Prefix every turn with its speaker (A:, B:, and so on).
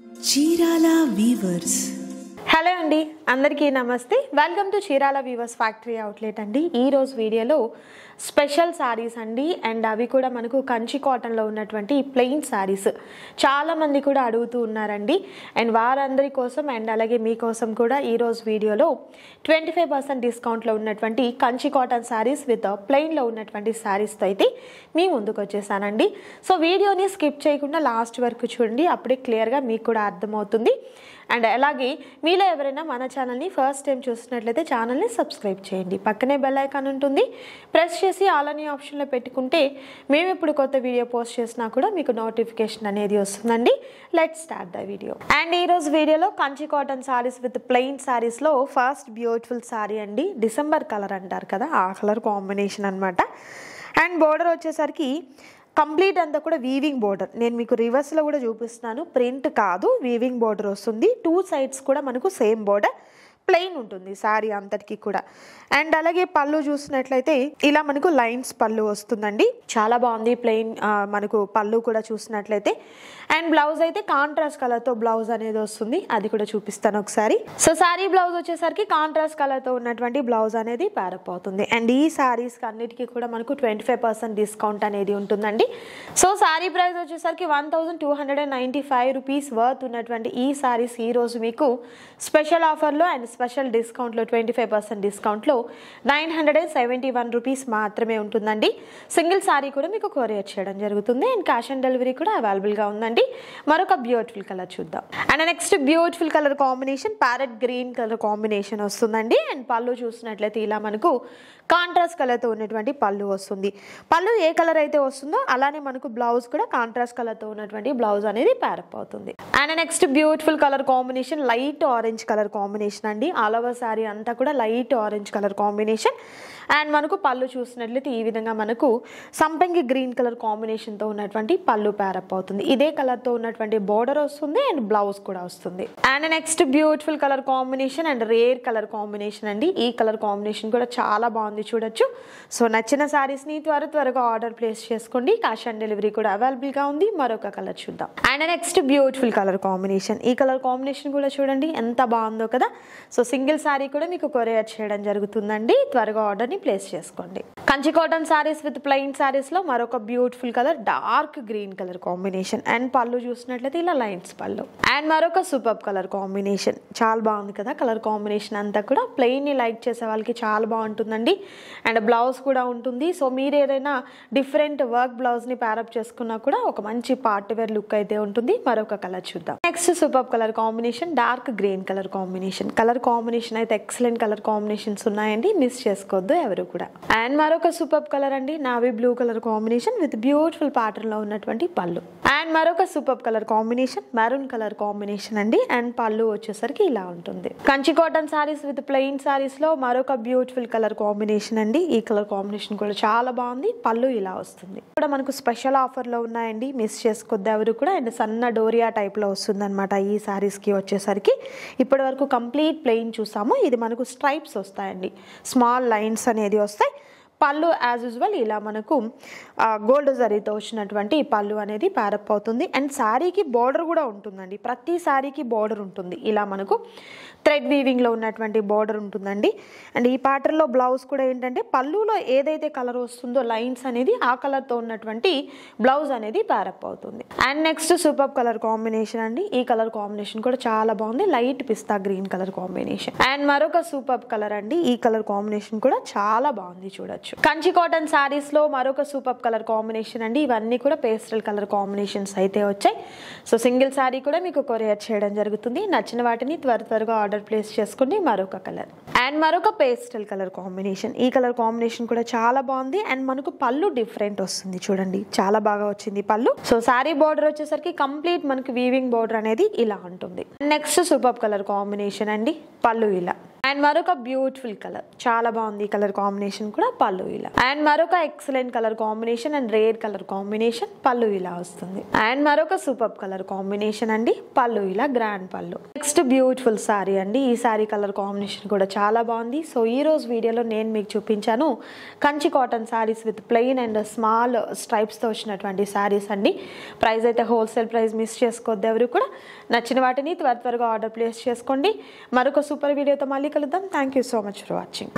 A: Chirala weavers.
B: Hello అండి, అందరికీ నమస్తే. Welcome to Chirala weavers factory outlet అండి. ఈరోజు వీడియోలో స్పెషల్ శారీస్ అండి, అండ్ అవి కూడా మనకు కంచి కాటన్లో ఉన్నటువంటి ప్లెయిన్ శారీస్ చాలామంది కూడా అడుగుతూ ఉన్నారండి. అండ్ వారందరి కోసం అండ్ అలాగే మీకోసం కూడా ఈరోజు వీడియోలో 25% డిస్కౌంట్లో ఉన్నటువంటి కంచి కాటన్ శారీస్ విత్ ప్లెయిన్లో ఉన్నటువంటి శారీస్తో అయితే మీ ముందుకు వచ్చేసానండి. సో వీడియోని స్కిప్ చేయకుండా లాస్ట్ వరకు చూడండి, అప్పుడే క్లియర్గా మీకు కూడా అర్థమవుతుంది. అండ్ అలాగే మీలో ఎవరైనా మన ఛానల్ని ఫస్ట్ టైం చూసినట్లయితే ఛానల్ని సబ్స్క్రైబ్ చేయండి. పక్కనే బెల్ ఐకాన్ ఉంటుంది, ప్రెస్ చేసి ఆల్ అనే ఆప్షన్లో పెట్టుకుంటే మేము ఇప్పుడు కొత్త వీడియో పోస్ట్ చేసినా కూడా మీకు నోటిఫికేషన్ అనేది వస్తుందండి. Let's start the video. And ఈరోజు వీడియోలో Kanchi cotton saris with plain శారీస్లో ఫస్ట్ బ్యూటిఫుల్ శారీ అండి. డిసెంబర్ కలర్ అంటారు కదా, ఆ కలర్ కాంబినేషన్ అనమాట. అండ్ బోర్డర్ వచ్చేసరికి కంప్లీట్ అంతా కూడా వీవింగ్ బోర్డర్. నేను మీకు రివర్స్లో కూడా చూపిస్తున్నాను, ప్రింట్ కాదు, వీవింగ్ బోర్డర్ వస్తుంది. 2 సైడ్స్ కూడా మనకు సేమ్ బోర్డర్, ప్లెయిన్ ఉంటుంది శారీ అంతటికి కూడా. అండ్ అలాగే పళ్ళు చూసినట్లయితే ఇలా మనకు లైన్స్ పళ్ళు వస్తుందండి, చాలా బాగుంది. ప్లెయిన్ మనకు పళ్ళు కూడా చూసినట్లయితే. అండ్ బ్లౌజ్ అయితే కాంట్రాస్ట్ కలర్తో బ్లౌజ్ అనేది వస్తుంది, అది కూడా చూపిస్తాను ఒకసారి. సో శారీ బ్లౌజ్ వచ్చేసరికి కాంట్రాస్ట్ కలర్తో ఉన్నటువంటి బ్లౌజ్ అనేది ప్యారప్ అవుతుంది. అండ్ ఈ శారీస్ అన్నిటికీ కూడా మనకు 25% డిస్కౌంట్ అనేది ఉంటుందండి. సో శారీ ప్రైస్ వచ్చేసరికి 1295 రూపీస్ వర్త్ ఉన్నటువంటి ఈ శారీస్ ఈరోజు మీకు స్పెషల్ ఆఫర్లో అండ్ స్పెషల్ డిస్కౌంట్లో 25% డిస్కౌంట్లో 971 రూపీస్ మాత్రమే ఉంటుందండి. సింగిల్ శారీ కూడా మీకు కొరియర్ చేయడం జరుగుతుంది. అండ్ క్యాష్ ఆన్ డెలివరీ కూడా అవైలబుల్గా ఉందండి. మరొక బ్యూటిఫుల్ కలర్ చూద్దాం. And next beautiful colour combination parrot green colour combination వస్తుందండి. అండ్ పళ్ళు చూసినట్లయితే ఇలా మనకు కాంట్రాస్ట్ కలర్తో ఉన్నటువంటి పళ్ళు వస్తుంది. పళ్ళు ఏ కలర్ అయితే వస్తుందో అలానే మనకు బ్లౌజ్ కూడా కాంట్రాస్ట్ కలర్తో ఉన్నటువంటి బ్లౌజ్ అనేది ప్యారప్ అవుతుంది. And next beautiful colour combination light orange colour combination అండి. ఆల్ ఓవర్ శారీ అంతా కూడా light orange colour combination. And మనకు పళ్ళు చూసినట్లయితే ఈ విధంగా మనకు సంపంగి గ్రీన్ కలర్ కాంబినేషన్తో ఉన్నటువంటి పళ్ళు ప్యారప్ అవుతుంది. ఇదే కలర్తో ఉన్నటువంటి బోర్డర్ వస్తుంది అండ్ బ్లౌజ్ కూడా వస్తుంది. And next beautiful colour combination and rare colour combination అండి. ఈ కలర్ కాంబినేషన్ కూడా చాలా బాగుంది, చూడొచ్చు. సో నచ్చిన శారీస్ని త్వరగా ఆర్డర్ ప్లేస్ చేసుకోండి. క్యాష్ ఆన్ డెలివరీ కూడా అవైలబుల్గా ఉంది. మరొక కలర్ చూద్దాం. And next beautiful colour combination, ఈ కలర్ కాంబినేషన్ కూడా చూడండి ఎంత బాగుందో కదా. సో సింగిల్ శారీ కూడా మీకు కొరియర్ చేయడం జరుగుతుందండి. త్వరగా ఆర్డర్ని ప్లేస్ చేసుకోండి. Kanchi cotton saris with plain శారీస్లో మరొక beautiful colour dark green colour combination. And పళ్ళు చూసినట్లయితే ఇలా లైన్స్ పళ్ళు. అండ్ మరొక సూపర్ కలర్ కాంబినేషన్, చాలా బాగుంది కదా కలర్ కాంబినేషన్ అంతా కూడా. ప్లెయిన్ని లైక్ చేసే వాళ్ళకి చాలా బాగుంటుందండి. అండ్ బ్లౌజ్ కూడా ఉంటుంది. సో మీరు ఏదైనా డిఫరెంట్ వర్క్ బ్లౌజ్ని ప్యారప్ చేసుకున్నా కూడా ఒక మంచి పార్ట్ వేర్ లుక్ అయితే ఉంటుంది. మరొక కలర్ చూద్దాం. Next super colour combination dark green colour combination. Colour combination అయితే ఎక్సలెంట్ కలర్ కాంబినేషన్స్ ఉన్నాయండి, మిస్ చేసుకోవద్దు ఎవరు కూడా. అండ్ మరొక సూపర్ కలర్ అండి, navy blue colour combination with beautiful pattern లో ఉన్నటువంటి పళ్ళు. అండ్ మరొక super colour combination maroon colour combination అండి. అండ్ పళ్ళు వచ్చేసరికి ఇలా ఉంటుంది. Kanchi cotton saris with plain saris లో మరొక బ్యూటిఫుల్ కలర్ కాంబినేషన్ అండి. ఈ కలర్ కాంబినేషన్ కూడా చాలా బాగుంది. పళ్ళు ఇలా వస్తుంది. కూడా మనకు స్పెషల్ ఆఫర్ లో ఉన్నాయండి, మిస్ చేసుకోవద్దు ఎవరు కూడా. అండ్ సన్న డోరియా టైప్ లో వస్తుంది అనమాట ఈ శారీస్ కి వచ్చేసరికి. ఇప్పటి వరకు కంప్లీట్ ప్లెయిన్ చూసాము, ఇది మనకు స్ట్రైప్స్ వస్తాయండి, స్మాల్ లైన్స్ అనేది వస్తాయి. పళ్ళు యాజ్ యూజువల్ ఇలా మనకు గోల్డ్ జరీతో వచ్చినటువంటి పళ్ళు అనేది ప్యారప్ అవుతుంది. అండ్ శారీకి బోర్డర్ కూడా ఉంటుందండి, ప్రతి శారీకి బోర్డర్ ఉంటుంది. ఇలా మనకు థ్రెడ్ వీవింగ్లో ఉన్నటువంటి బోర్డర్ ఉంటుందండి. అండ్ ఈ ప్యాటర్న్లో బ్లౌజ్ కూడా ఏంటంటే పళ్ళులో ఏదైతే కలర్ వస్తుందో లైన్స్ అనేది ఆ కలర్తో ఉన్నటువంటి బ్లౌజ్ అనేది ప్యారప్ అవుతుంది. And next super colour combination అండి. ఈ కలర్ కాంబినేషన్ కూడా చాలా బాగుంది, light pista green colour combination. And మరొక సూపర్ కలర్ అండి. ఈ కలర్ కాంబినేషన్ కూడా చాలా బాగుంది, చూడొచ్చు. కంచి కాటన్ శారీస్ లో మరొక సూపర్ కలర్ కాంబినేషన్ అండి. ఇవన్నీ కూడా పేస్టల్ కలర్ కాంబినేషన్స్ అయితే వచ్చాయి. సో సింగిల్ శారీ కూడా మీకు కొరియర్ చేయడం జరుగుతుంది. నచ్చిన వాటిని త్వరగా ఆర్డర్ ప్లేస్ చేసుకోండి. మరొక కలర్ అండ్ మరొక పేస్టల్ కలర్ కాంబినేషన్. ఈ కలర్ కాంబినేషన్ కూడా చాలా బాగుంది. అండ్ మనకు పళ్ళు డిఫరెంట్ వస్తుంది, చూడండి చాలా బాగా వచ్చింది పళ్ళు. సో శారీ బోర్డర్ వచ్చేసరికి కంప్లీట్ మనకి వీవింగ్ బోర్డర్ అనేది ఇలా ఉంటుంది. నెక్స్ట్ సూపర్ కలర్ కాంబినేషన్ అండి. పళ్ళు ఇలా. అండ్ మరొక బ్యూటిఫుల్ కలర్, చాలా బాగుంది ఈ కలర్ కాంబినేషన్ కూడా. పళ్ళు ఇలా. అండ్ మరొక excellent colour combination and rare colour combination. పళ్ళు ఇలా వస్తుంది. అండ్ మరొక సూపర్ కలర్ కాంబినేషన్ అండి. పళ్ళు ఇలా గ్రాండ్ పళ్ళు. నెక్స్ట్ బ్యూటిఫుల్ సారీ అండి. ఈ సారీ కలర్ కాంబినేషన్ కూడా చాలా బాగుంది. సో ఈ రోజు వీడియోలో నేను మీకు చూపించాను Kanchi cotton saris with plain and small stripes తో వచ్చినటువంటి సారీస్ అండి. ప్రైస్ అయితే హోల్సేల్ ప్రైస్ మిస్ చేసుకోవద్దు ఎవరు కూడా. నచ్చిన వాటిని త్వరగా ఆర్డర్ ప్లేస్ చేసుకోండి. మరొక సూపర్ వీడియోతో మళ్ళీ కలుద్దాం. Thank you so much for watching.